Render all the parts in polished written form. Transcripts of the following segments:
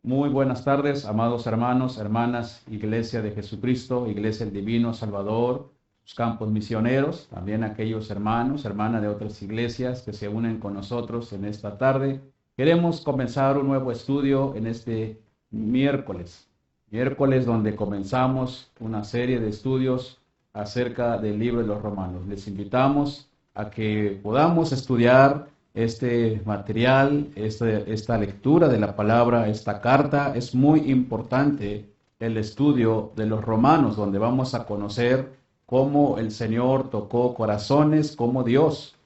Muy buenas tardes, amados hermanos, hermanas, Iglesia de Jesucristo, Iglesia del Divino Salvador, sus campos misioneros, también aquellos hermanos, hermanas de otras iglesias que se unen con nosotros en esta tarde. Queremos comenzar un nuevo estudio en este miércoles donde comenzamos una serie de estudios acerca del libro de los Romanos. Les invitamos a que podamos estudiar este material, esta lectura de la palabra, esta carta. Es muy importante el estudio de los Romanos, donde vamos a conocer cómo el Señor tocó corazones, cómo Dios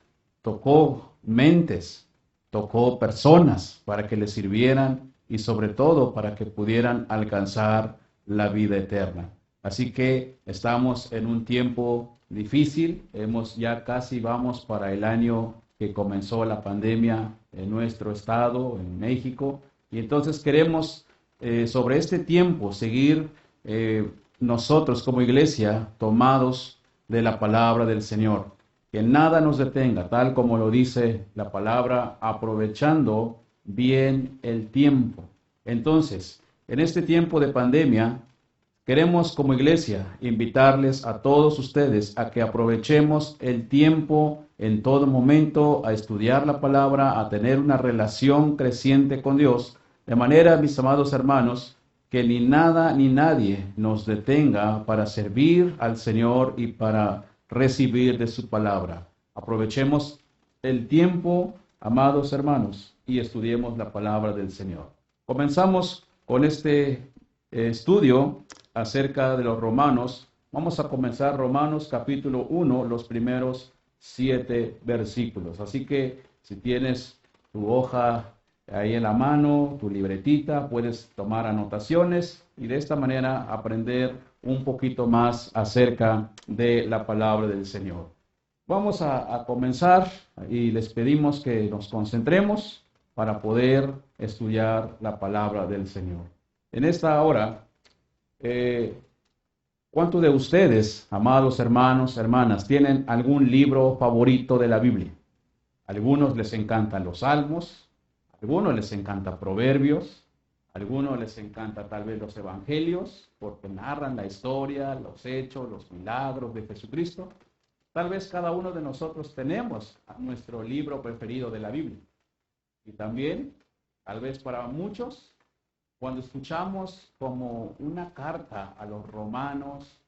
tocó mentes, tocó personas para que le sirvieran y sobre todo para que pudieran alcanzar la vida eterna. Así que estamos en un tiempo difícil, ya casi vamos para el año que comenzó la pandemia en nuestro estado, en México, y entonces queremos sobre este tiempo seguir nosotros como iglesia tomados de la palabra del Señor. Que nada nos detenga, tal como lo dice la palabra, aprovechando bien el tiempo. Entonces, en este tiempo de pandemia, queremos como iglesia invitarles a todos ustedes a que aprovechemos el tiempo en todo momento a estudiar la palabra, a tener una relación creciente con Dios, de manera, mis amados hermanos, que ni nada ni nadie nos detenga para servir al Señor y para recibir de su palabra. Aprovechemos el tiempo, amados hermanos, y estudiemos la palabra del Señor. Comenzamos con este estudio acerca de los Romanos. Vamos a comenzar Romanos capítulo 1, los primeros 7 versículos. Así que si tienes tu hoja ahí en la mano, tu libretita, puedes tomar anotaciones y de esta manera aprender un poquito más acerca de la palabra del Señor. Vamos a comenzar y les pedimos que nos concentremos para poder estudiar la palabra del Señor. En esta hora, ¿cuántos de ustedes, amados hermanos, hermanas, tienen algún libro favorito de la Biblia? Algunos les encantan los Salmos, algunos les encanta Proverbios, algunos les encanta tal vez los Evangelios, porque narran la historia, los hechos, los milagros de Jesucristo. Tal vez cada uno de nosotros tenemos nuestro libro preferido de la Biblia. Y también, tal vez para muchos, cuando escuchamos como una carta a los romanos,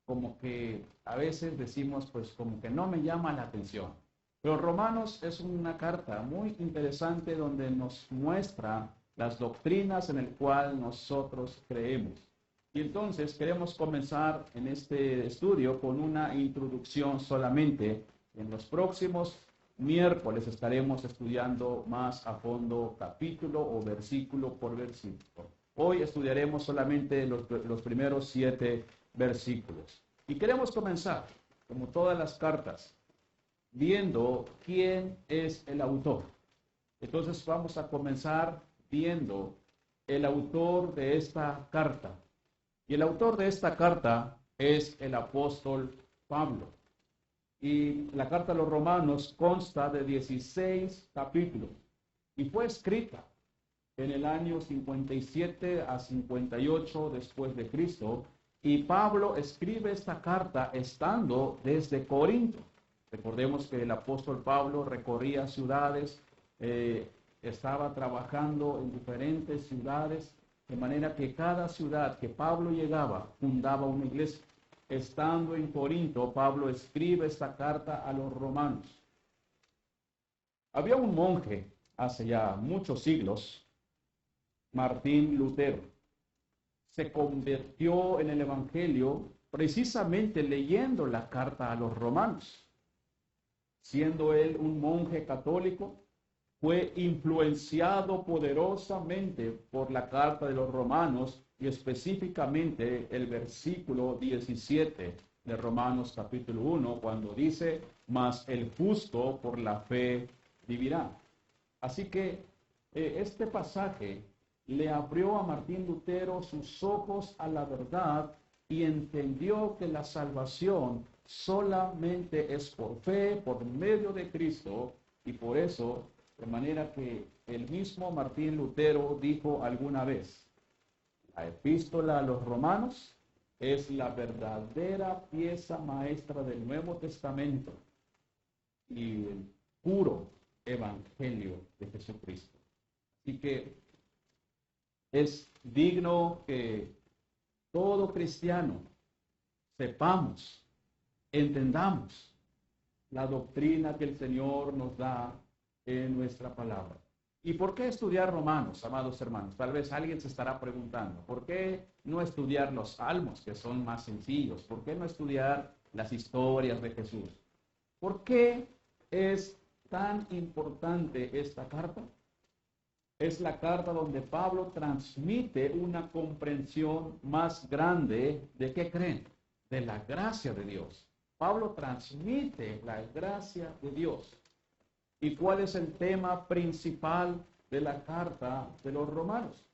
como que a veces decimos, pues como que no me llama la atención. Pero Romanos es una carta muy interesante donde nos muestra las doctrinas en el cual nosotros creemos. Y entonces queremos comenzar en este estudio con una introducción solamente. En los próximos miércoles estaremos estudiando más a fondo capítulo o versículo por versículo. Hoy estudiaremos solamente los primeros 7 versículos. Y queremos comenzar, como todas las cartas, viendo quién es el autor. Entonces vamos a comenzar viendo el autor de esta carta. Y el autor de esta carta es el apóstol Pablo. Y la carta a los Romanos consta de 16 capítulos y fue escrita en el año 57 a 58 después de Cristo. Y Pablo escribe esta carta estando desde Corinto. Recordemos que el apóstol Pablo recorría ciudades, estaba trabajando en diferentes ciudades, de manera que cada ciudad que Pablo llegaba fundaba una iglesia. Estando en Corinto, Pablo escribe esta carta a los romanos. Había un monje hace ya muchos siglos, Martín Lutero. Se convirtió en el Evangelio precisamente leyendo la carta a los romanos. Siendo él un monje católico, fue influenciado poderosamente por la carta de los romanos y específicamente el versículo 17 de Romanos capítulo 1, cuando dice, mas el justo por la fe vivirá. Así que este pasaje le abrió a Martín Lutero sus ojos a la verdad y entendió que la salvación solamente es por fe, por medio de Cristo, y por eso, de manera que el mismo Martín Lutero dijo alguna vez, La epístola a los romanos es la verdadera pieza maestra del Nuevo Testamento y el puro evangelio de Jesucristo. Así que es digno que todo cristiano sepamos, entendamos la doctrina que el Señor nos da en nuestra palabra. ¿Y por qué estudiar Romanos, amados hermanos? Tal vez alguien se estará preguntando, ¿por qué no estudiar los salmos, que son más sencillos? ¿Por qué no estudiar las historias de Jesús? ¿Por qué es tan importante esta carta? Es la carta donde Pablo transmite una comprensión más grande de ¿qué creen? De la gracia de Dios. Pablo transmite la gracia de Dios. ¿Y cuál es el tema principal de la carta de los romanos?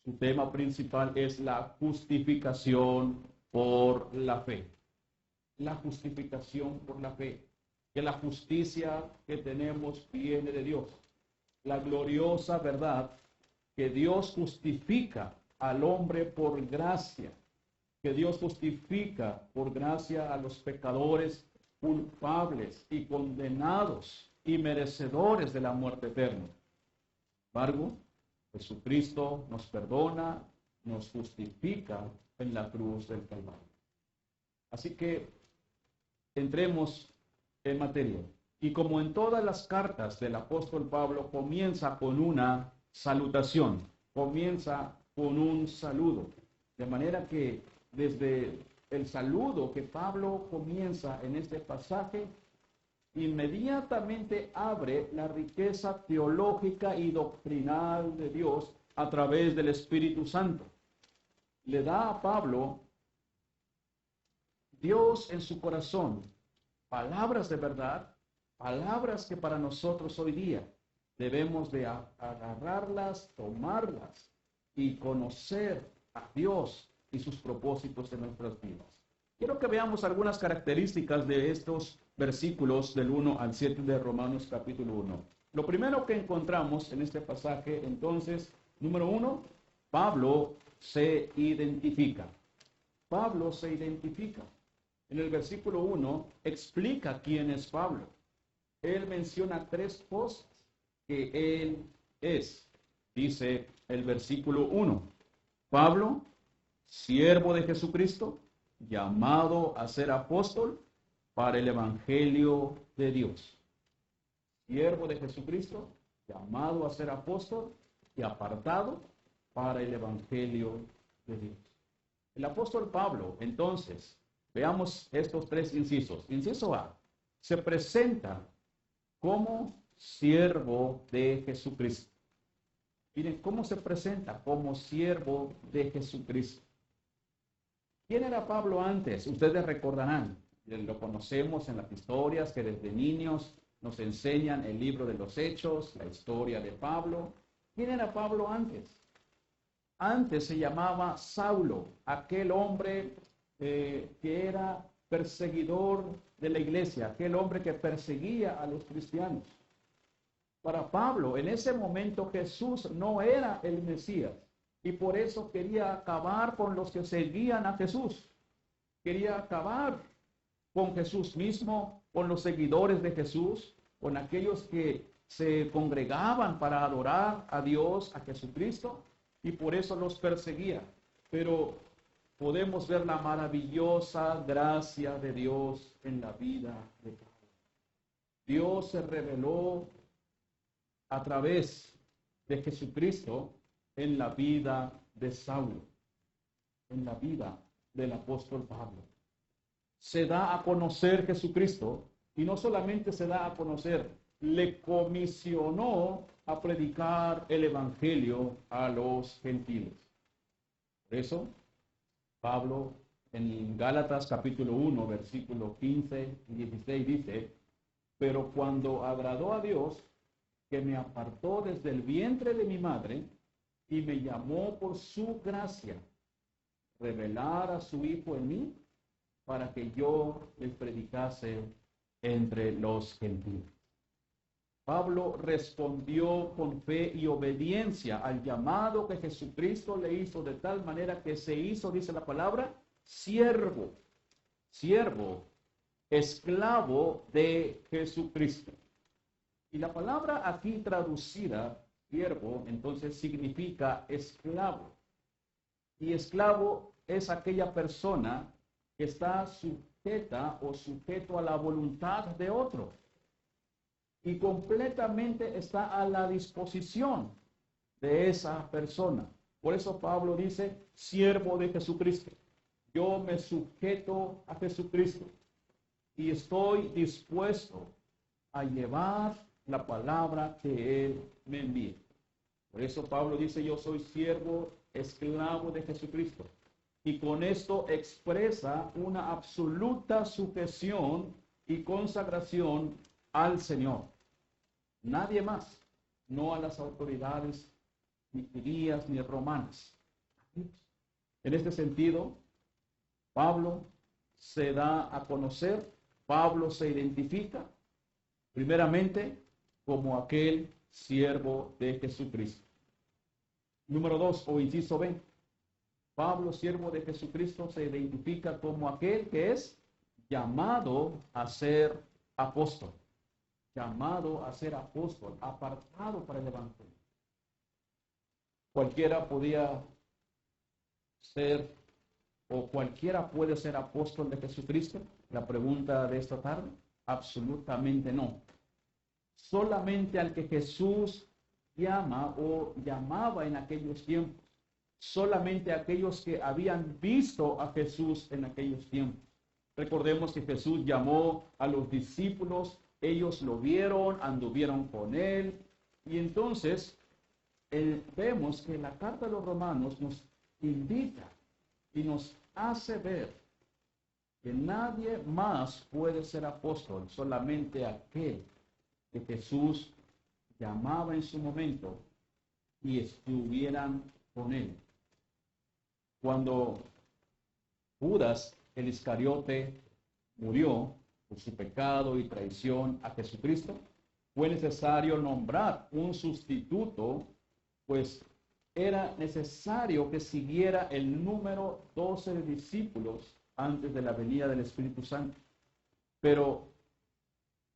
Su tema principal es la justificación por la fe. La justificación por la fe. Que la justicia que tenemos viene de Dios. La gloriosa verdad que Dios justifica al hombre por gracia. Que Dios justifica por gracia a los pecadores culpables y condenados y merecedores de la muerte eterna. Sin embargo, Jesucristo nos perdona, nos justifica en la cruz del Calvario. Así que entremos en materia. Y como en todas las cartas del apóstol Pablo, comienza con una salutación, comienza con un saludo. De manera que desde el saludo que Pablo comienza en este pasaje, inmediatamente abre la riqueza teológica y doctrinal de Dios a través del Espíritu Santo. Le da a Pablo Dios en su corazón palabras de verdad, palabras que para nosotros hoy día debemos de agarrarlas, tomarlas y conocer a Dios y sus propósitos en nuestras vidas. Quiero que veamos algunas características de estos versículos del 1 al 7 de Romanos capítulo 1. Lo primero que encontramos en este pasaje, entonces, número 1, Pablo se identifica. Pablo se identifica. En el versículo 1 explica quién es Pablo. Él menciona 3 cosas que él es. Dice el versículo 1, Pablo, siervo de Jesucristo, llamado a ser apóstol para el evangelio de Dios. Siervo de Jesucristo, llamado a ser apóstol y apartado para el evangelio de Dios. El apóstol Pablo, entonces, veamos estos 3 incisos. Inciso A, se presenta como siervo de Jesucristo. Miren, ¿cómo se presenta? Como siervo de Jesucristo. ¿Quién era Pablo antes? Ustedes recordarán, lo conocemos en las historias que desde niños nos enseñan el libro de los Hechos, la historia de Pablo. ¿Quién era Pablo antes? Antes se llamaba Saulo, aquel hombre que era perseguidor de la iglesia, aquel hombre que perseguía a los cristianos. Para Pablo, en ese momento Jesús no era el Mesías y por eso quería acabar con los que seguían a Jesús. Quería acabar con Jesús mismo, con los seguidores de Jesús, con aquellos que se congregaban para adorar a Dios, a Jesucristo, y por eso los perseguía. Pero podemos ver la maravillosa gracia de Dios en la vida de Pablo. Dios se reveló a través de Jesucristo en la vida de Saulo, en la vida del apóstol Pablo. Se da a conocer Jesucristo y no solamente se da a conocer, le comisionó a predicar el evangelio a los gentiles. Por eso, Pablo en Gálatas capítulo 1, versículo 15 y 16 dice, pero cuando agradó a Dios, que me apartó desde el vientre de mi madre y me llamó por su gracia, revelar a su Hijo en mí, para que yo les predicase entre los gentiles. Pablo respondió con fe y obediencia al llamado que Jesucristo le hizo, de tal manera que se hizo, dice la palabra, siervo, siervo, esclavo de Jesucristo. Y la palabra aquí traducida, siervo, entonces significa esclavo. Y esclavo es aquella persona que está sujeta o sujeto a la voluntad de otro. Y completamente está a la disposición de esa persona. Por eso Pablo dice, siervo de Jesucristo. Yo me sujeto a Jesucristo y estoy dispuesto a llevar la palabra que Él me envía. Por eso Pablo dice, yo soy siervo, esclavo de Jesucristo. Y con esto expresa una absoluta sujeción y consagración al Señor. Nadie más, no a las autoridades ni judías ni romanas. En este sentido, Pablo se da a conocer, Pablo se identifica, primeramente, como aquel siervo de Jesucristo. Número 2, o inciso B. Pablo, siervo de Jesucristo, se identifica como aquel que es llamado a ser apóstol. Llamado a ser apóstol, apartado para el evangelio. Cualquiera podía ser, o cualquiera puede ser apóstol de Jesucristo. La pregunta de esta tarde, absolutamente no. Solamente al que Jesús llama o llamaba en aquellos tiempos. Solamente aquellos que habían visto a Jesús en aquellos tiempos. Recordemos que Jesús llamó a los discípulos, ellos lo vieron, anduvieron con él, y entonces vemos que la carta de los Romanos nos invita y nos hace ver que nadie más puede ser apóstol, solamente aquel que Jesús llamaba en su momento y estuvieran con él. Cuando Judas, el Iscariote, murió por su pecado y traición a Jesucristo, fue necesario nombrar un sustituto, pues era necesario que siguiera el número 12 de discípulos antes de la venida del Espíritu Santo. Pero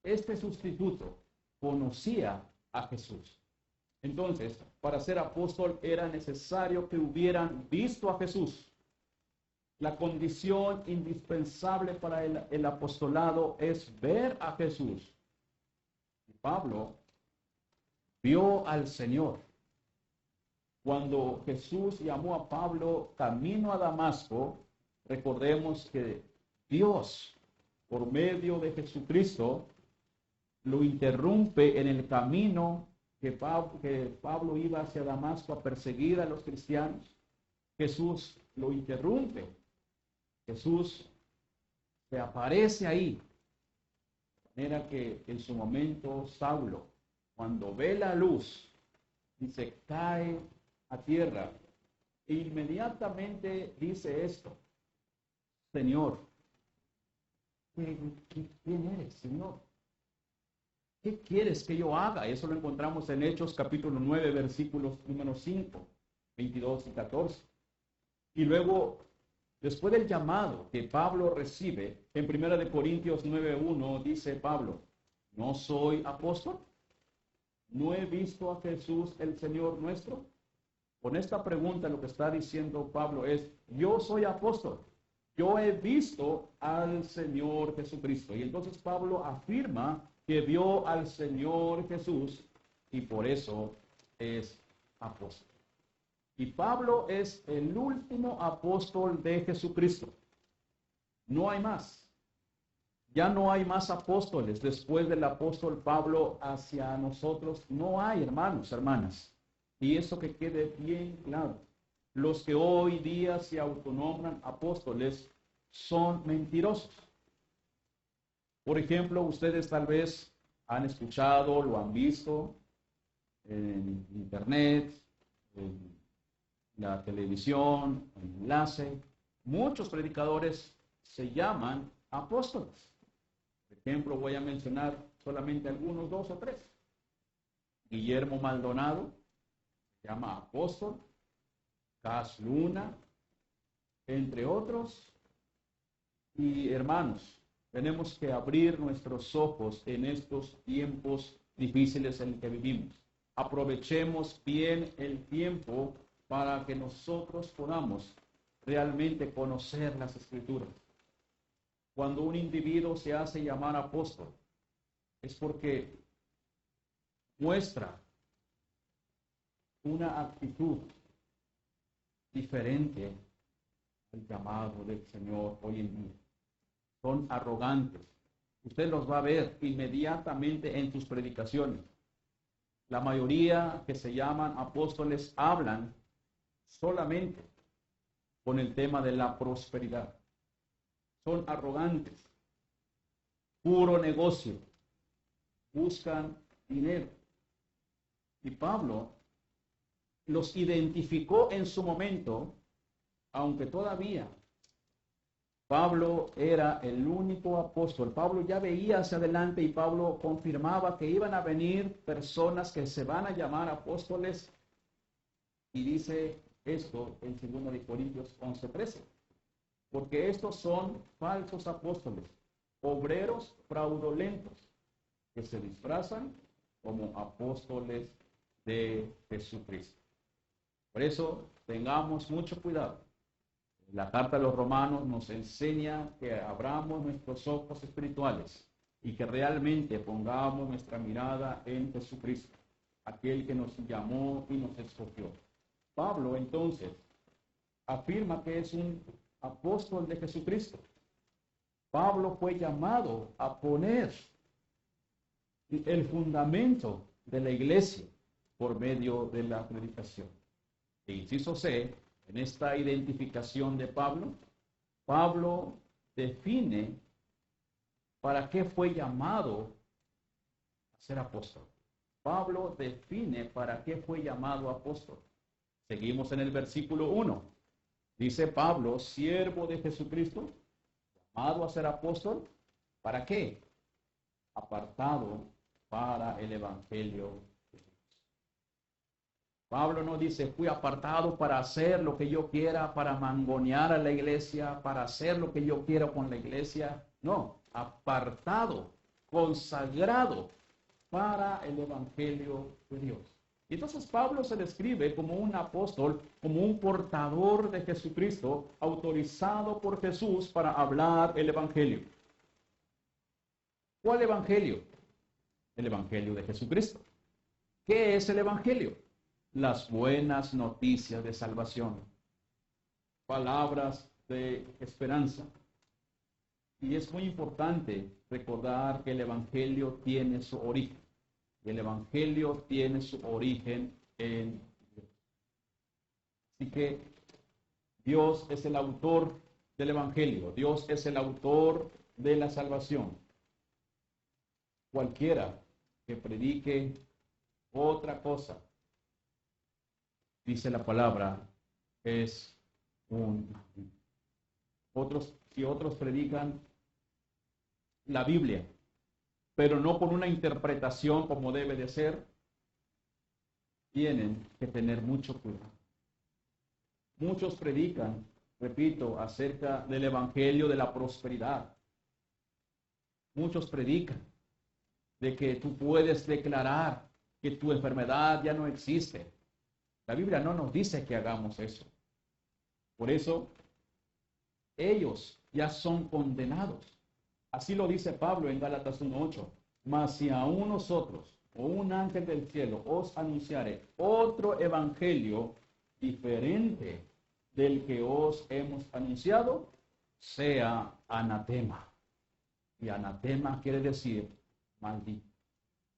este sustituto conocía a Jesús. Entonces, para ser apóstol era necesario que hubieran visto a Jesús. La condición indispensable para el apostolado es ver a Jesús. Y Pablo vio al Señor. Cuando Jesús llamó a Pablo camino a Damasco, recordemos que Dios, por medio de Jesucristo, lo interrumpe en el camino que Pablo iba hacia Damasco a perseguir a los cristianos. Jesús lo interrumpe. Jesús se aparece ahí. De manera que en su momento Saulo, cuando ve la luz, dice, cae a tierra. E inmediatamente dice esto: Señor, ¿quién eres, Señor? ¿Qué quieres que yo haga? Eso lo encontramos en Hechos capítulo 9, versículos número 5, 22 y 14. Y luego, después del llamado que Pablo recibe, en 1 Corintios 9:1 dice Pablo, ¿no soy apóstol? ¿No he visto a Jesús el Señor nuestro? Con esta pregunta lo que está diciendo Pablo es, yo soy apóstol. Yo he visto al Señor Jesucristo. Y entonces Pablo afirma que vio al Señor Jesús y por eso es apóstol. Y Pablo es el último apóstol de Jesucristo. No hay más. Ya no hay más apóstoles después del apóstol Pablo hacia nosotros. No hay, hermanos, hermanas. Y eso que quede bien claro. Los que hoy día se autonombran apóstoles son mentirosos. Por ejemplo, ustedes tal vez han escuchado, lo han visto en internet, en la televisión, en enlace. Muchos predicadores se llaman apóstoles. Por ejemplo, voy a mencionar solamente algunos, 2 o 3. Guillermo Maldonado, se llama apóstol, Cas Luna, entre otros. Y hermanos, tenemos que abrir nuestros ojos en estos tiempos difíciles en que vivimos. Aprovechemos bien el tiempo para que nosotros podamos realmente conocer las Escrituras. Cuando un individuo se hace llamar apóstol, es porque muestra una actitud diferente al llamado del Señor hoy en día. Son arrogantes. Usted los va a ver inmediatamente en sus predicaciones. La mayoría que se llaman apóstoles hablan solamente con el tema de la prosperidad. Son arrogantes, puro negocio, buscan dinero. Y Pablo los identificó en su momento, aunque todavía Pablo era el único apóstol. Pablo ya veía hacia adelante y Pablo confirmaba que iban a venir personas que se van a llamar apóstoles. Y dice esto en 2 Corintios 11:13. Porque estos son falsos apóstoles, obreros fraudulentos, que se disfrazan como apóstoles de Jesucristo. Por eso, tengamos mucho cuidado. La carta de los Romanos nos enseña que abramos nuestros ojos espirituales y que realmente pongamos nuestra mirada en Jesucristo, aquel que nos llamó y nos escogió. Pablo, entonces, afirma que es un apóstol de Jesucristo. Pablo fue llamado a poner el fundamento de la iglesia por medio de la predicación. E inciso C, en esta identificación de Pablo, Pablo define para qué fue llamado a ser apóstol. Pablo define para qué fue llamado apóstol. Seguimos en el versículo 1. Dice Pablo, siervo de Jesucristo, llamado a ser apóstol, ¿para qué? Apartado para el evangelio de Dios. Pablo no dice, fui apartado para hacer lo que yo quiera, para mangonear a la iglesia, para hacer lo que yo quiera con la iglesia. No, apartado, consagrado para el evangelio de Dios. Y entonces Pablo se describe como un apóstol, como un portador de Jesucristo, autorizado por Jesús para hablar el evangelio. ¿Cuál evangelio? El evangelio de Jesucristo. ¿Qué es el evangelio? Las buenas noticias de salvación. Palabras de esperanza. Y es muy importante recordar que el evangelio tiene su origen. Y el evangelio tiene su origen en Dios. Así que Dios es el autor del evangelio. Dios es el autor de la salvación. Cualquiera que predique otra cosa, dice la palabra, es si otros predican la Biblia, pero no con una interpretación como debe de ser, tienen que tener mucho cuidado. Muchos predican, repito, acerca del evangelio de la prosperidad. Muchos predican de que tú puedes declarar que tu enfermedad ya no existe. La Biblia no nos dice que hagamos eso. Por eso, ellos ya son condenados. Así lo dice Pablo en Gálatas 1:8. Mas si aún nosotros, o un ángel del cielo, os anunciare otro evangelio diferente del que os hemos anunciado, sea anatema. Y anatema quiere decir maldito.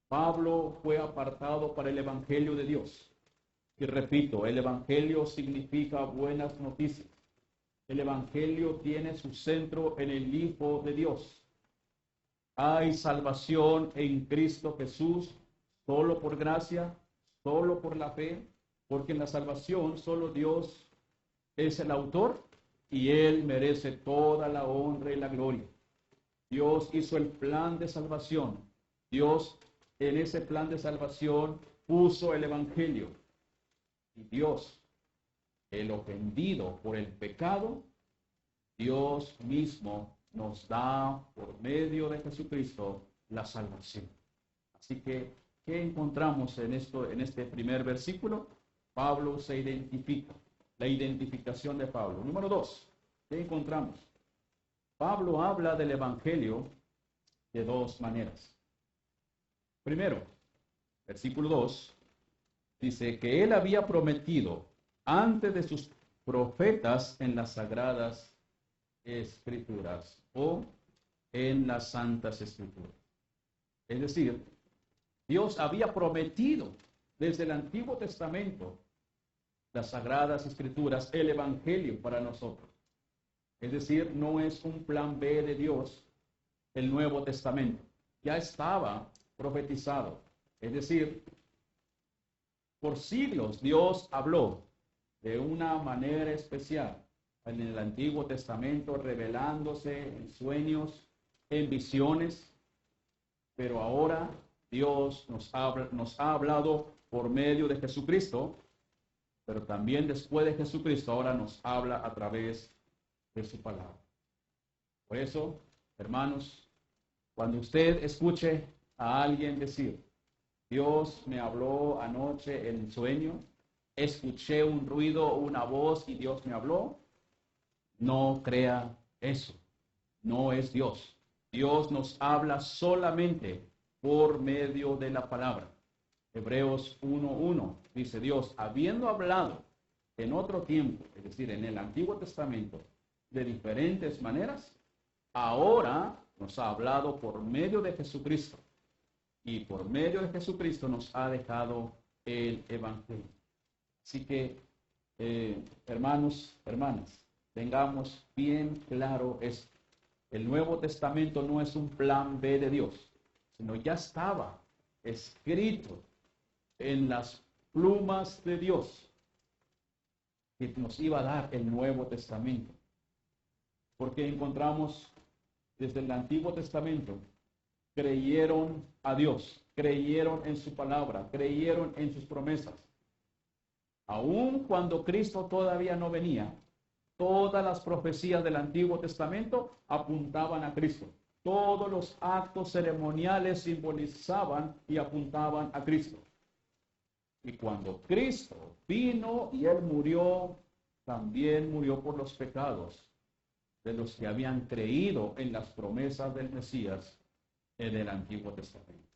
Pablo fue apartado para el evangelio de Dios. Y repito, el evangelio significa buenas noticias. El evangelio tiene su centro en el Hijo de Dios. Hay salvación en Cristo Jesús, solo por gracia, solo por la fe, porque en la salvación solo Dios es el autor y Él merece toda la honra y la gloria. Dios hizo el plan de salvación. Dios en ese plan de salvación puso el Evangelio. Y Dios, el ofendido por el pecado, Dios mismo nos da por medio de Jesucristo la salvación. Así que, ¿qué encontramos en este primer versículo? Pablo se identifica, la identificación de Pablo. Número 2, ¿qué encontramos? Pablo habla del Evangelio de dos maneras. Primero, versículo 2, dice que él había prometido antes de sus profetas en las sagradas Escrituras o en las santas Escrituras. Es decir, Dios había prometido desde el Antiguo Testamento las sagradas Escrituras, el Evangelio para nosotros. Es decir, no es un plan B de Dios el Nuevo Testamento. Ya estaba profetizado. Es decir, por siglos Dios habló de una manera especial en el Antiguo Testamento, revelándose en sueños, en visiones, pero ahora Dios nos ha hablado por medio de Jesucristo, pero también después de Jesucristo ahora nos habla a través de su palabra. Por eso, hermanos, cuando usted escuche a alguien decir, Dios me habló anoche en sueño, escuché un ruido, una voz y Dios me habló, no crea eso. No es Dios. Dios nos habla solamente por medio de la palabra. Hebreos 1:1 dice Dios, habiendo hablado en otro tiempo, es decir, en el Antiguo Testamento, de diferentes maneras, ahora nos ha hablado por medio de Jesucristo. Y por medio de Jesucristo nos ha dejado el Evangelio. Así que, hermanos, hermanas, tengamos bien claro esto. El Nuevo Testamento no es un plan B de Dios, sino ya estaba escrito en las plumas de Dios que nos iba a dar el Nuevo Testamento. Porque encontramos desde el Antiguo Testamento, creyeron a Dios, creyeron en su palabra, creyeron en sus promesas. Aun cuando Cristo todavía no venía, todas las profecías del Antiguo Testamento apuntaban a Cristo. Todos los actos ceremoniales simbolizaban y apuntaban a Cristo. Y cuando Cristo vino y Él murió, también murió por los pecados de los que habían creído en las promesas del Mesías en el Antiguo Testamento.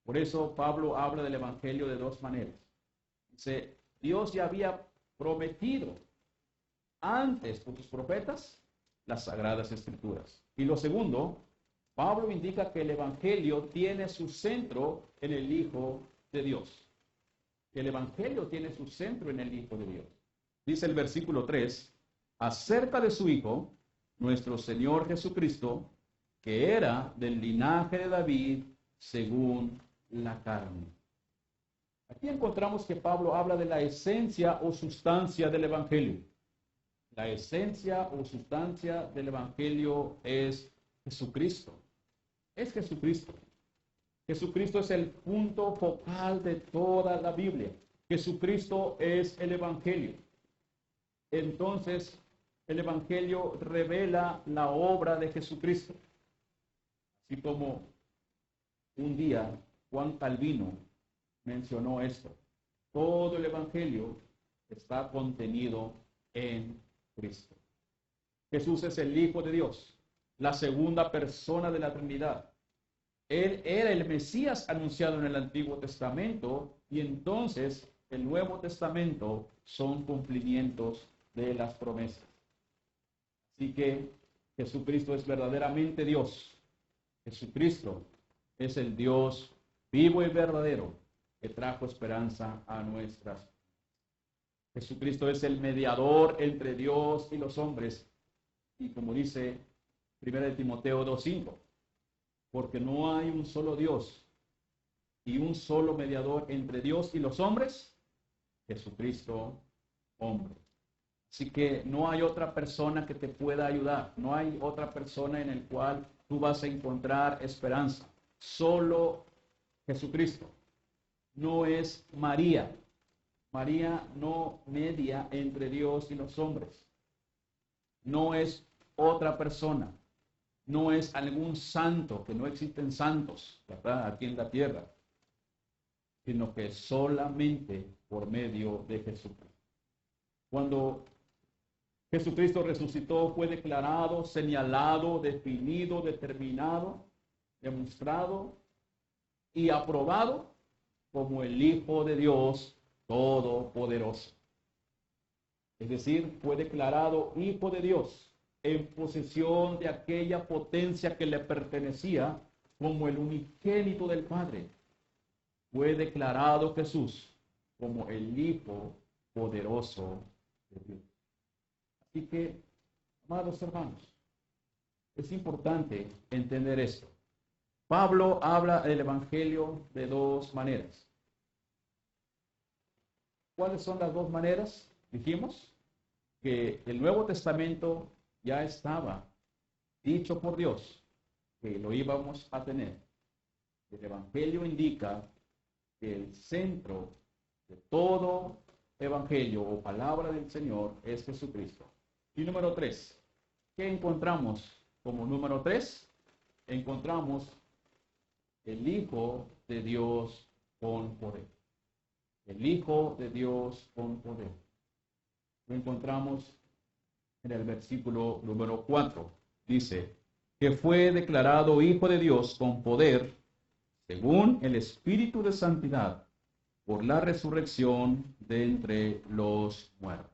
Por eso Pablo habla del Evangelio de dos maneras. Dice, Dios ya había prometido antes por sus profetas las sagradas Escrituras. Y lo segundo, Pablo indica que el Evangelio tiene su centro en el Hijo de Dios. El Evangelio tiene su centro en el Hijo de Dios. Dice el versículo 3, acerca de su Hijo, nuestro Señor Jesucristo, que era del linaje de David según la carne. Aquí encontramos que Pablo habla de la esencia o sustancia del Evangelio. La esencia o sustancia del Evangelio es Jesucristo. Es Jesucristo. Jesucristo es el punto focal de toda la Biblia. Jesucristo es el Evangelio. Entonces, el Evangelio revela la obra de Jesucristo. Así como un día Juan Calvino mencionó esto. Todo el Evangelio está contenido en Cristo. Jesús es el Hijo de Dios, la segunda persona de la Trinidad. Él era el Mesías anunciado en el Antiguo Testamento y entonces el Nuevo Testamento son cumplimientos de las promesas. Así que Jesucristo es verdaderamente Dios. Jesucristo es el Dios vivo y verdadero que trajo esperanza a nuestras vidas. Jesucristo es el mediador entre Dios y los hombres. Y como dice 1 Timoteo 2:5, porque no hay un solo Dios y un solo mediador entre Dios y los hombres, Jesucristo, hombre. Así que no hay otra persona que te pueda ayudar, no hay otra persona en el cual tú vas a encontrar esperanza, solo Jesucristo. no es María. María no media entre Dios y los hombres. No es otra persona. No es algún santo, que no existen santos, ¿verdad?, aquí en la tierra, sino que solamente por medio de Jesucristo. Cuando Jesucristo resucitó, fue declarado, señalado, definido, determinado, demostrado y aprobado como el Hijo de Dios Todopoderoso. Es decir, fue declarado Hijo de Dios en posesión de aquella potencia que le pertenecía como el unigénito del Padre. Fue declarado Jesús como el Hijo poderoso de Dios. Así que, amados hermanos, es importante entender esto. Pablo habla del Evangelio de dos maneras. ¿Cuáles son las dos maneras? Dijimos que el Nuevo Testamento ya estaba dicho por Dios que lo íbamos a tener. El Evangelio indica que el centro de todo Evangelio o palabra del Señor es Jesucristo. Y número 3, ¿qué encontramos como número 3? Encontramos el Hijo de Dios con poder. El Hijo de Dios con poder. Lo encontramos en el versículo número 4. Dice que fue declarado Hijo de Dios con poder, según el Espíritu de Santidad, por la resurrección de entre los muertos.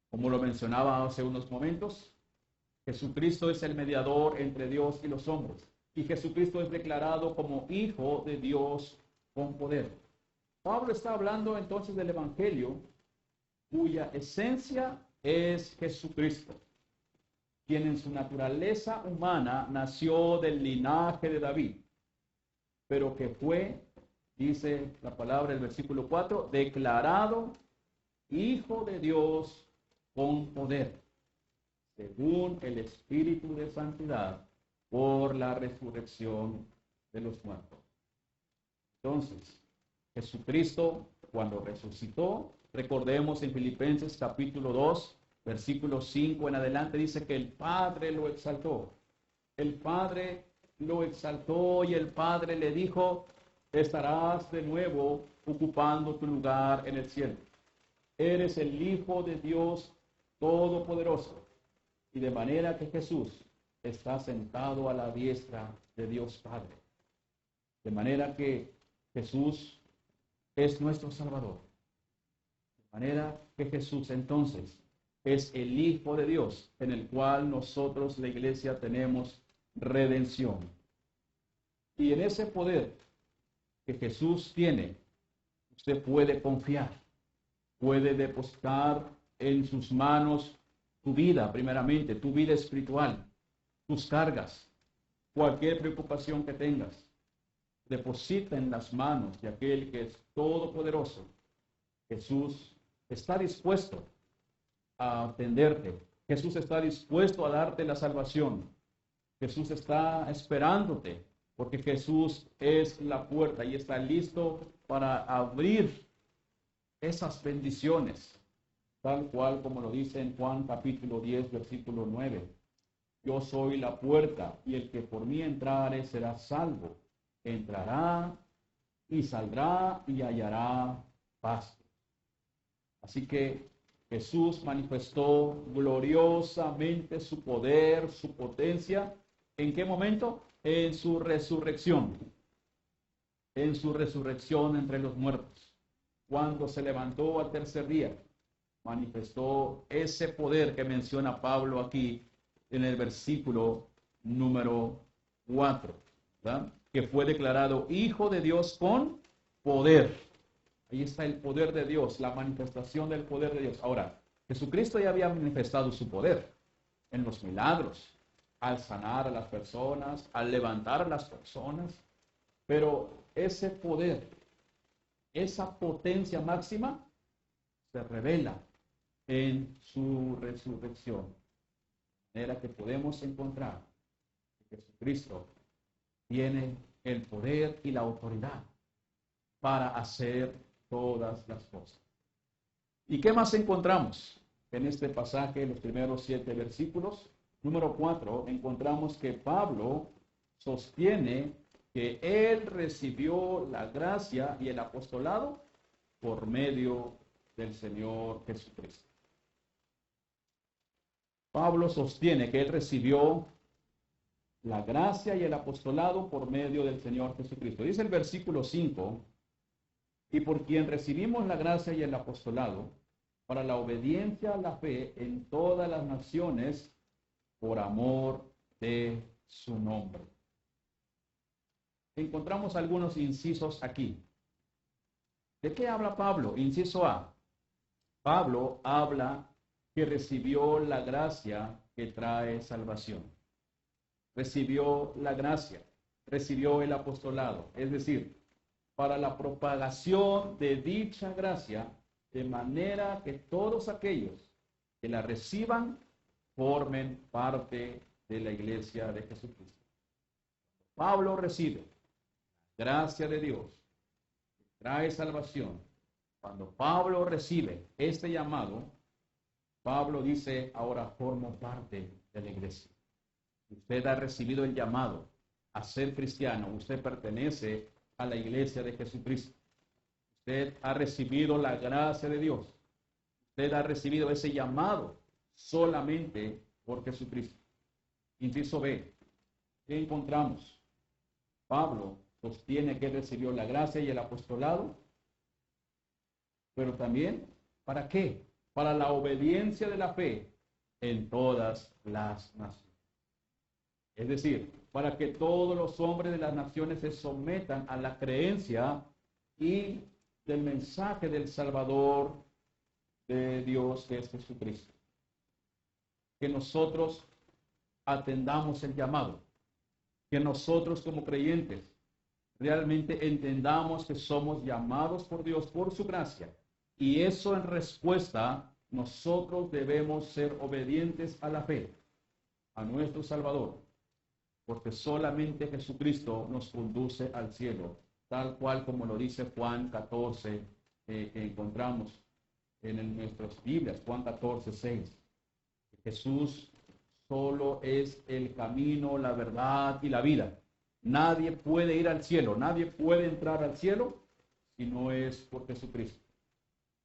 Como lo mencionaba hace unos momentos, Jesucristo es el mediador entre Dios y los hombres. Y Jesucristo es declarado como Hijo de Dios con poder. Pablo está hablando entonces del Evangelio, cuya esencia es Jesucristo, quien en su naturaleza humana nació del linaje de David, pero que fue, dice la palabra del versículo 4, declarado Hijo de Dios con poder, según el Espíritu de Santidad, por la resurrección de los muertos. Entonces, Jesucristo, cuando resucitó, recordemos en Filipenses capítulo 2, versículo 5 en adelante, dice que el Padre lo exaltó. El Padre lo exaltó y el Padre le dijo, estarás de nuevo ocupando tu lugar en el cielo. Eres el Hijo de Dios Todopoderoso. Y de manera que Jesús está sentado a la diestra de Dios Padre. De manera que Jesús es nuestro Salvador. De manera que Jesús entonces es el Hijo de Dios, en el cual nosotros, la iglesia, tenemos redención. Y en ese poder que Jesús tiene, usted puede confiar, puede depositar en sus manos tu vida, primeramente, tu vida espiritual, tus cargas, cualquier preocupación que tengas. Deposita en las manos de aquel que es todopoderoso. Jesús está dispuesto a atenderte. Jesús está dispuesto a darte la salvación. Jesús está esperándote, porque Jesús es la puerta y está listo para abrir esas bendiciones, tal cual como lo dice en Juan capítulo 10, versículo 9. Yo soy la puerta, y el que por mí entrare será salvo. Entrará y saldrá y hallará pasto. Así que Jesús manifestó gloriosamente su poder, su potencia. ¿En qué momento? En su resurrección. En su resurrección entre los muertos. Cuando se levantó al tercer día, manifestó ese poder que menciona Pablo aquí en el versículo número 4, ¿verdad? Que fue declarado Hijo de Dios con poder. Ahí está el poder de Dios, la manifestación del poder de Dios. Ahora, Jesucristo ya había manifestado su poder en los milagros, al sanar a las personas, al levantar a las personas, pero ese poder, esa potencia máxima, se revela en su resurrección. De manera que podemos encontrar que Jesucristo tiene el poder y la autoridad para hacer todas las cosas. ¿Y qué más encontramos en este pasaje, en los primeros 7 versículos? Número 4, encontramos que Pablo sostiene que él recibió la gracia y el apostolado por medio del Señor Jesucristo. Pablo sostiene que él recibió la gracia y el apostolado por medio del Señor Jesucristo. Dice el versículo 5, y por quien recibimos la gracia y el apostolado para la obediencia a la fe en todas las naciones por amor de su nombre. Encontramos algunos incisos aquí. ¿De qué habla Pablo? Inciso A. Pablo habla que recibió la gracia que trae salvación. Recibió la gracia, recibió el apostolado, es decir, para la propagación de dicha gracia, de manera que todos aquellos que la reciban formen parte de la iglesia de Jesucristo. Pablo recibe la gracia de Dios, que trae salvación. Cuando Pablo recibe este llamado, Pablo dice, ahora formo parte de la iglesia. Usted ha recibido el llamado a ser cristiano. Usted pertenece a la iglesia de Jesucristo. Usted ha recibido la gracia de Dios. Usted ha recibido ese llamado solamente por Jesucristo. Inciso B. ¿Qué encontramos? Pablo sostiene que recibió la gracia y el apostolado, pero también, ¿para qué? Para la obediencia de la fe en todas las naciones. Es decir, para que todos los hombres de las naciones se sometan a la creencia y del mensaje del Salvador de Dios, que es Jesucristo. Que nosotros atendamos el llamado. Que nosotros como creyentes realmente entendamos que somos llamados por Dios por su gracia. Y eso en respuesta, nosotros debemos ser obedientes a la fe, a nuestro Salvador. Porque solamente Jesucristo nos conduce al cielo, tal cual como lo dice Juan 14, que encontramos en nuestras Biblias, Juan 14, 6. Jesús solo es el camino, la verdad y la vida. Nadie puede ir al cielo, nadie puede entrar al cielo si no es por Jesucristo.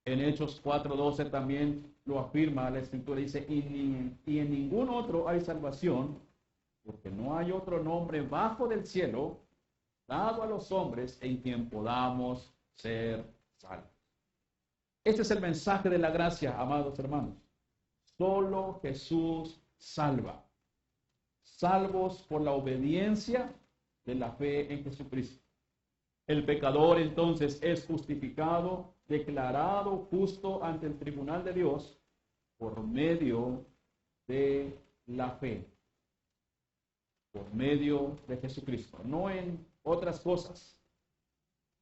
En Hechos 4:12 también lo afirma la Escritura, dice, y en ningún otro hay salvación, porque no hay otro nombre bajo del cielo dado a los hombres en quien podamos ser salvos. Este es el mensaje de la gracia, amados hermanos. Solo Jesús salva. Salvos por la obediencia de la fe en Jesucristo. El pecador entonces es justificado, declarado justo ante el tribunal de Dios por medio de la fe. Por medio de Jesucristo, no en otras cosas.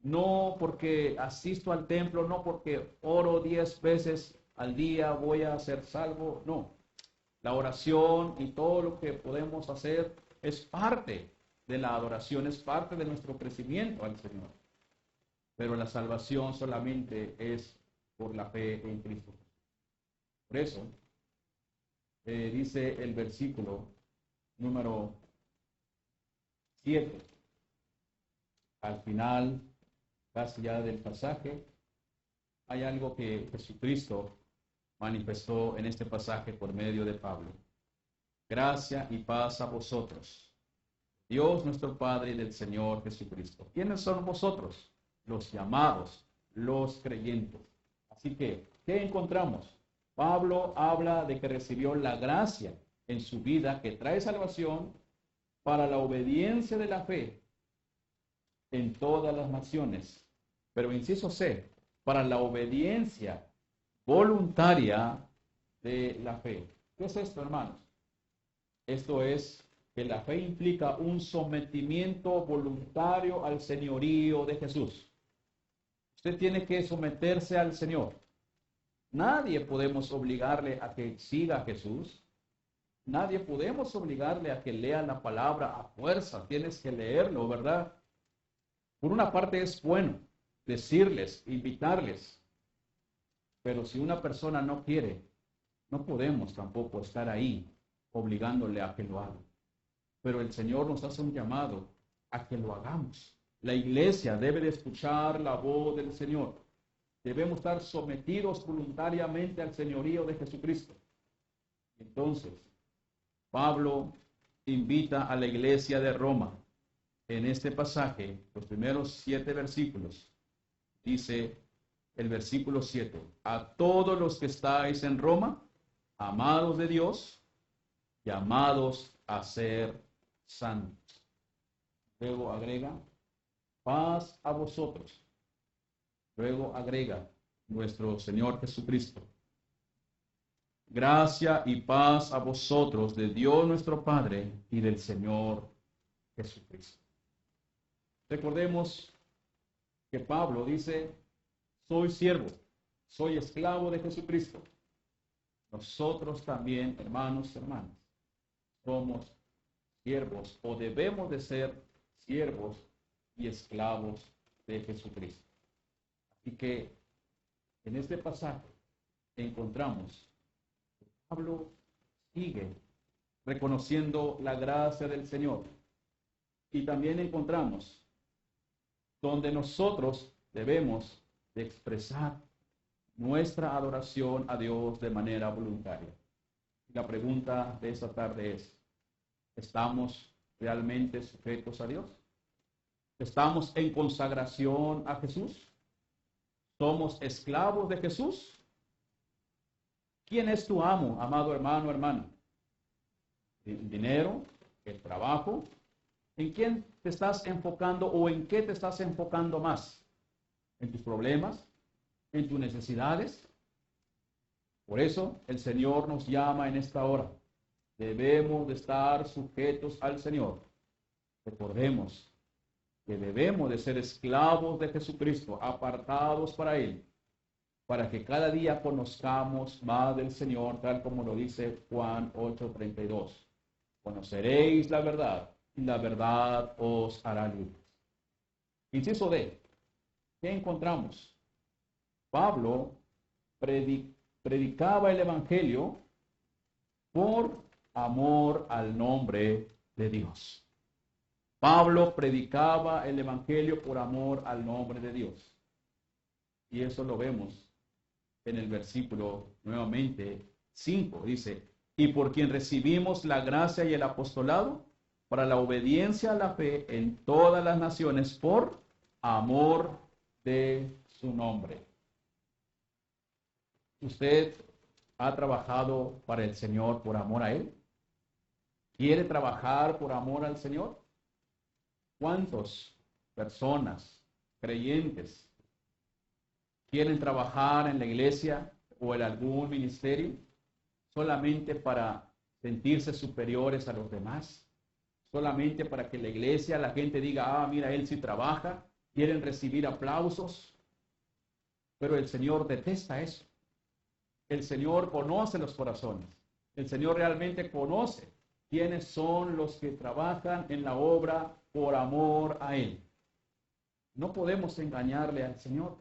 No porque asisto al templo, no porque oro 10 veces al día voy a ser salvo, no. La oración y todo lo que podemos hacer es parte de la adoración, es parte de nuestro crecimiento al Señor. Pero la salvación solamente es por la fe en Cristo. Por eso, dice el versículo número 7. Al final, casi ya del pasaje, hay algo que Jesucristo manifestó en este pasaje por medio de Pablo. Gracia y paz a vosotros, Dios nuestro Padre y del Señor Jesucristo. ¿Quiénes son vosotros? Los llamados, los creyentes. Así que, ¿qué encontramos? Pablo habla de que recibió la gracia en su vida que trae salvación para la obediencia de la fe en todas las naciones. Pero inciso C, para la obediencia voluntaria de la fe. ¿Qué es esto, hermanos? Esto es que la fe implica un sometimiento voluntario al señorío de Jesús. Usted tiene que someterse al Señor. Nadie podemos obligarle a que siga a Jesús. Nadie podemos obligarle a que lea la palabra a fuerza. Tienes que leerlo, ¿verdad? Por una parte es bueno, decirles, invitarles. Pero si una persona no quiere, no podemos tampoco estar ahí obligándole a que lo haga. Pero el Señor nos hace un llamado a que lo hagamos. La iglesia debe de escuchar la voz del Señor. Debemos estar sometidos voluntariamente al señorío de Jesucristo. Entonces, Pablo invita a la iglesia de Roma. En este pasaje, los primeros 7 versículos, dice el versículo 7, a todos los que estáis en Roma, amados de Dios, llamados a ser santos. Luego agrega, paz a vosotros. Luego agrega, nuestro Señor Jesucristo. Gracia y paz a vosotros de Dios nuestro Padre y del Señor Jesucristo. Recordemos que Pablo dice, soy siervo, soy esclavo de Jesucristo. Nosotros también, hermanos, hermanas, somos siervos o debemos de ser siervos y esclavos de Jesucristo. Así que en este pasaje encontramos que Pablo sigue reconociendo la gracia del Señor. Y también encontramos donde nosotros debemos de expresar nuestra adoración a Dios de manera voluntaria. La pregunta de esta tarde es, ¿estamos realmente sujetos a Dios? ¿Estamos en consagración a Jesús? ¿Somos esclavos de Jesús? ¿Quién es tu amo, amado hermano, hermana? ¿El dinero? ¿El trabajo? ¿En quién te estás enfocando o en qué te estás enfocando más? ¿En tus problemas? ¿En tus necesidades? Por eso el Señor nos llama en esta hora. Debemos de estar sujetos al Señor. Recordemos que debemos de ser esclavos de Jesucristo, apartados para Él, para que cada día conozcamos más del Señor, tal como lo dice Juan 8:32. Conoceréis la verdad, y la verdad os hará libres. Inciso D. ¿Qué encontramos? Pablo predicaba el Evangelio por amor al nombre de Dios. Pablo predicaba el Evangelio por amor al nombre de Dios. Y eso lo vemos en el versículo nuevamente 5. Dice, y por quien recibimos la gracia y el apostolado para la obediencia a la fe en todas las naciones por amor de su nombre. ¿Usted ha trabajado para el Señor por amor a Él? ¿Quiere trabajar por amor al Señor? ¿Cuántas personas, creyentes, quieren trabajar en la iglesia o en algún ministerio solamente para sentirse superiores a los demás? Solamente para que la iglesia, la gente diga, mira, él sí trabaja, quieren recibir aplausos. Pero el Señor detesta eso. El Señor conoce los corazones. El Señor realmente conoce quiénes son los que trabajan en la obra por amor a Él. No podemos engañarle al Señor.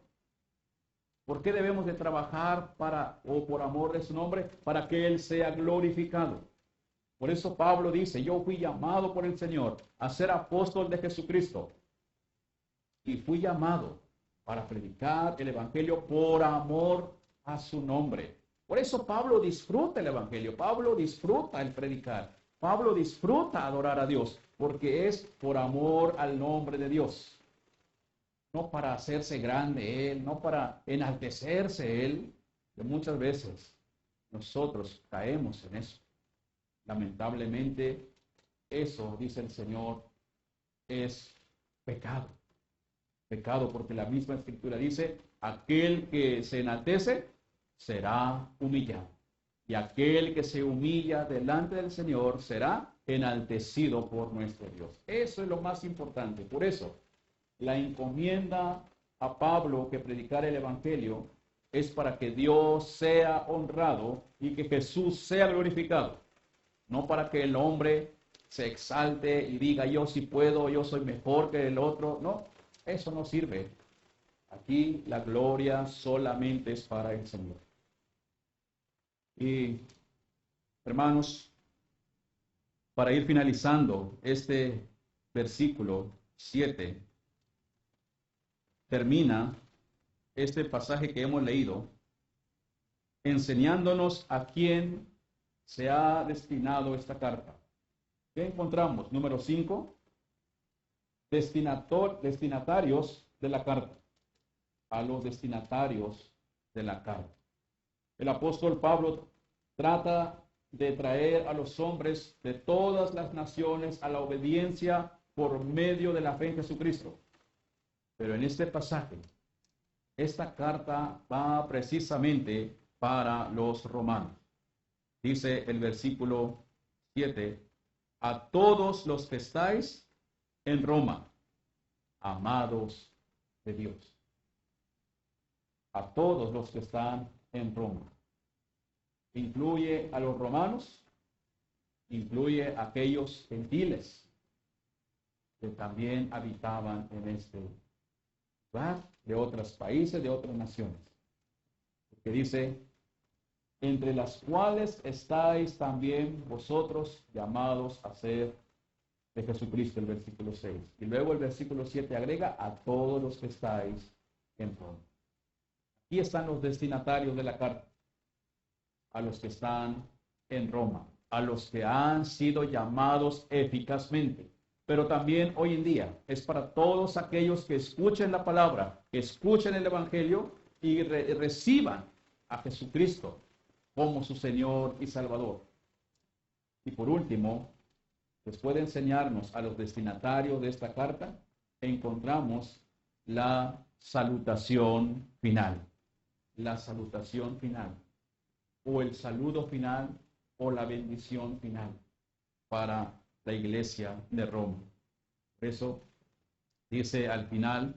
¿Por qué debemos de trabajar para o por amor de su nombre? Para que Él sea glorificado. Por eso Pablo dice, yo fui llamado por el Señor a ser apóstol de Jesucristo. Y fui llamado para predicar el Evangelio por amor a su nombre. Por eso Pablo disfruta el Evangelio. Pablo disfruta el predicar. Pablo disfruta adorar a Dios. Porque es por amor al nombre de Dios. No para hacerse grande Él, no para enaltecerse Él. Que muchas veces nosotros caemos en eso. Lamentablemente, eso, dice el Señor, es pecado. Pecado porque la misma Escritura dice, aquel que se enaltece será humillado. Y aquel que se humilla delante del Señor será enaltecido por nuestro Dios. Eso es lo más importante. Por eso, la encomienda a Pablo que predicar el Evangelio es para que Dios sea honrado y que Jesús sea glorificado. No para que el hombre se exalte y diga yo sí puedo, yo soy mejor que el otro. No, eso no sirve. Aquí la gloria solamente es para el Señor. Y, hermanos, para ir finalizando este versículo 7, termina este pasaje que hemos leído enseñándonos a quién se ha destinado esta carta. ¿Qué encontramos? Número 5, destinatarios de la carta. A los destinatarios de la carta. El apóstol Pablo trata de traer a los hombres de todas las naciones a la obediencia por medio de la fe en Jesucristo. Pero en este pasaje, esta carta va precisamente para los romanos. Dice el versículo 7, a todos los que estáis en Roma, amados de Dios. A todos los que están en Roma. Incluye a los romanos, incluye a aquellos gentiles que también habitaban en este lugar, de otros países, de otras naciones. Que dice, entre las cuales estáis también vosotros llamados a ser de Jesucristo, el versículo 6. Y luego el versículo 7 agrega, a todos los que estáis en Roma. Aquí están los destinatarios de la carta, a los que están en Roma, a los que han sido llamados eficazmente. Pero también hoy en día es para todos aquellos que escuchen la palabra, que escuchen el Evangelio y reciban a Jesucristo como su Señor y Salvador. Y por último, después de enseñarnos a los destinatarios de esta carta, encontramos la salutación final. La salutación final, o el saludo final, o la bendición final para la iglesia de Roma. Por eso dice al final,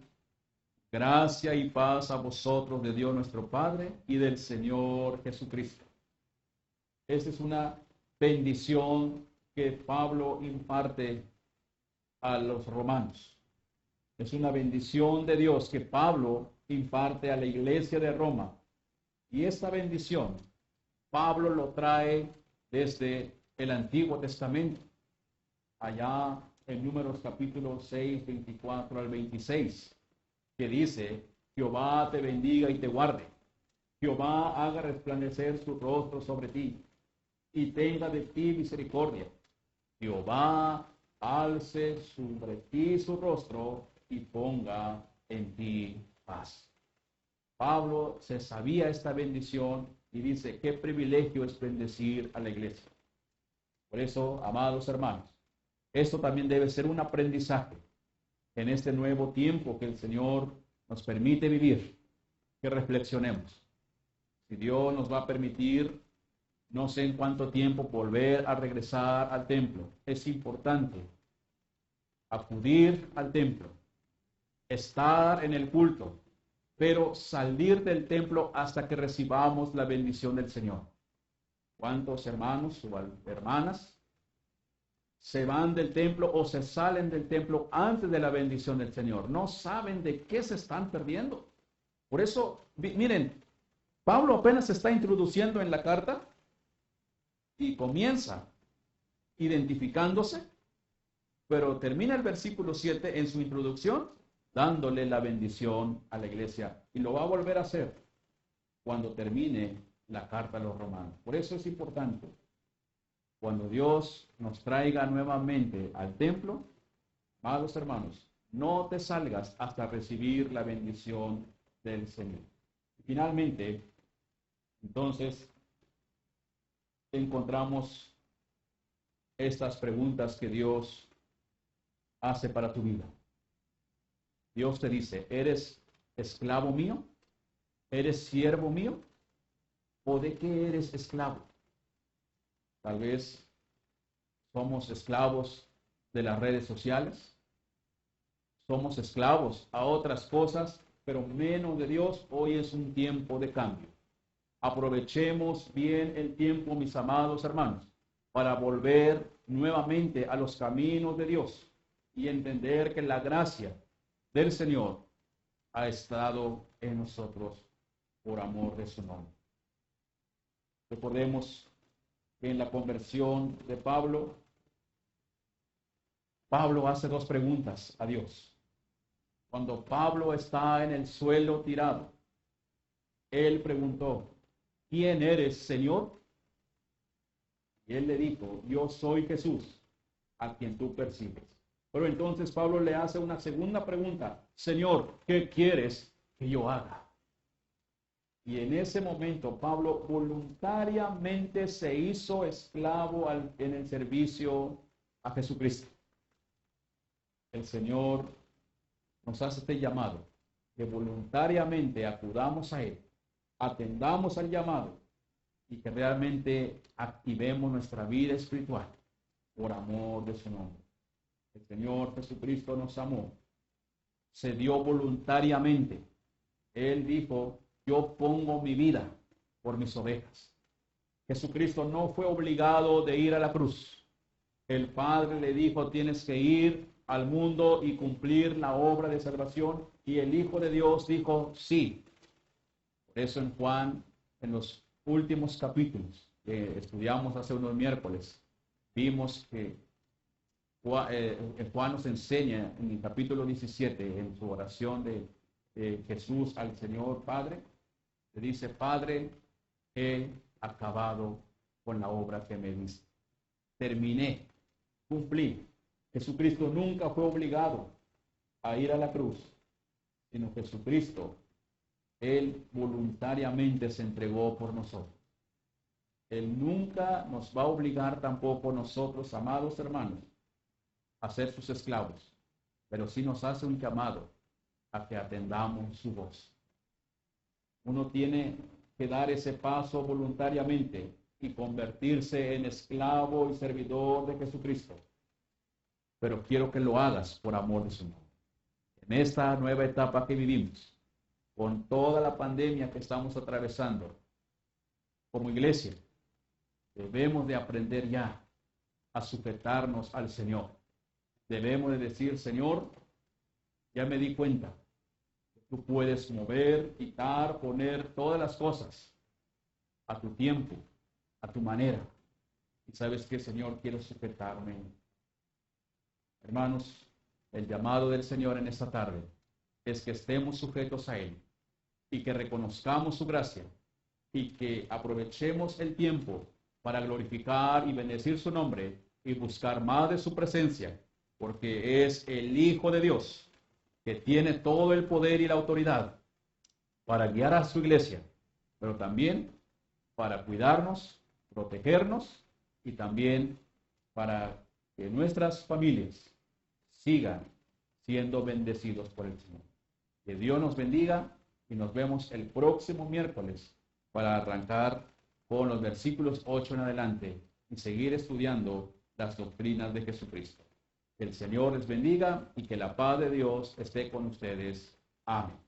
gracia y paz a vosotros de Dios nuestro Padre y del Señor Jesucristo. Esta es una bendición que Pablo imparte a los romanos. Es una bendición de Dios que Pablo imparte a la iglesia de Roma. Y esta bendición, Pablo lo trae desde el Antiguo Testamento, allá en Números capítulo 6, 24 al 26, que dice, Jehová te bendiga y te guarde. Jehová haga resplandecer su rostro sobre ti y tenga de ti misericordia. Jehová alce sobre ti su rostro y ponga en ti paz. Pablo se sabía esta bendición y dice, qué privilegio es bendecir a la iglesia. Por eso, amados hermanos, esto también debe ser un aprendizaje en este nuevo tiempo que el Señor nos permite vivir, que reflexionemos. Si Dios nos va a permitir, no sé en cuánto tiempo, volver a regresar al templo, es importante acudir al templo, estar en el culto, pero salir del templo hasta que recibamos la bendición del Señor. ¿Cuántos hermanos o hermanas se van del templo o se salen del templo antes de la bendición del Señor? No saben de qué se están perdiendo. Por eso, miren, Pablo apenas se está introduciendo en la carta y comienza identificándose, pero termina el versículo 7 en su introducción dándole la bendición a la iglesia. Y lo va a volver a hacer cuando termine la carta a los romanos. Por eso es importante, cuando Dios nos traiga nuevamente al templo, amados hermanos, no te salgas hasta recibir la bendición del Señor. Y finalmente, entonces, encontramos estas preguntas que Dios hace para tu vida. Dios te dice, ¿eres esclavo mío? ¿Eres siervo mío? ¿O de qué eres esclavo? Tal vez somos esclavos de las redes sociales. Somos esclavos a otras cosas, pero menos de Dios. Hoy es un tiempo de cambio. Aprovechemos bien el tiempo, mis amados hermanos, para volver nuevamente a los caminos de Dios y entender que la gracia del Señor ha estado en nosotros por amor de su nombre. Recordemos que en la conversión de Pablo, Pablo hace dos preguntas a Dios. Cuando Pablo está en el suelo tirado, él preguntó, ¿quién eres, Señor? Y él le dijo, yo soy Jesús, a quien tú persigues. Pero entonces Pablo le hace una segunda pregunta, Señor, ¿qué quieres que yo haga? Y en ese momento Pablo voluntariamente se hizo esclavo en el servicio a Jesucristo. El Señor nos hace este llamado, que voluntariamente acudamos a Él, atendamos al llamado y que realmente activemos nuestra vida espiritual por amor de su nombre. El Señor Jesucristo nos amó, se dio voluntariamente. Él dijo, yo pongo mi vida por mis ovejas. Jesucristo no fue obligado de ir a la cruz. El Padre le dijo, tienes que ir al mundo y cumplir la obra de salvación. Y el Hijo de Dios dijo, sí. Por eso en Juan, en los últimos capítulos que estudiamos hace unos miércoles, vimos que Juan nos enseña en el capítulo 17, en su oración de Jesús al Señor Padre, le dice, Padre, he acabado con la obra que me diste. Terminé, cumplí. Jesucristo nunca fue obligado a ir a la cruz, sino Jesucristo, Él voluntariamente se entregó por nosotros. Él nunca nos va a obligar tampoco nosotros, amados hermanos, a ser sus esclavos, pero sí nos hace un llamado a que atendamos su voz. Uno tiene que dar ese paso voluntariamente y convertirse en esclavo y servidor de Jesucristo. Pero quiero que lo hagas por amor de su nombre. En esta nueva etapa que vivimos, con toda la pandemia que estamos atravesando, como iglesia, debemos de aprender ya a sujetarnos al Señor. Debemos de decir, Señor, ya me di cuenta que tú puedes mover, quitar, poner todas las cosas a tu tiempo, a tu manera. Y sabes que, Señor, quiero sujetarme. Hermanos, el llamado del Señor en esta tarde es que estemos sujetos a Él y que reconozcamos su gracia y que aprovechemos el tiempo para glorificar y bendecir su nombre y buscar más de su presencia, porque es el Hijo de Dios que tiene todo el poder y la autoridad para guiar a su iglesia, pero también para cuidarnos, protegernos y también para que nuestras familias sigan siendo bendecidos por el Señor. Que Dios nos bendiga y nos vemos el próximo miércoles para arrancar con los versículos 8 en adelante y seguir estudiando las doctrinas de Jesucristo. Que el Señor les bendiga y que la paz de Dios esté con ustedes. Amén.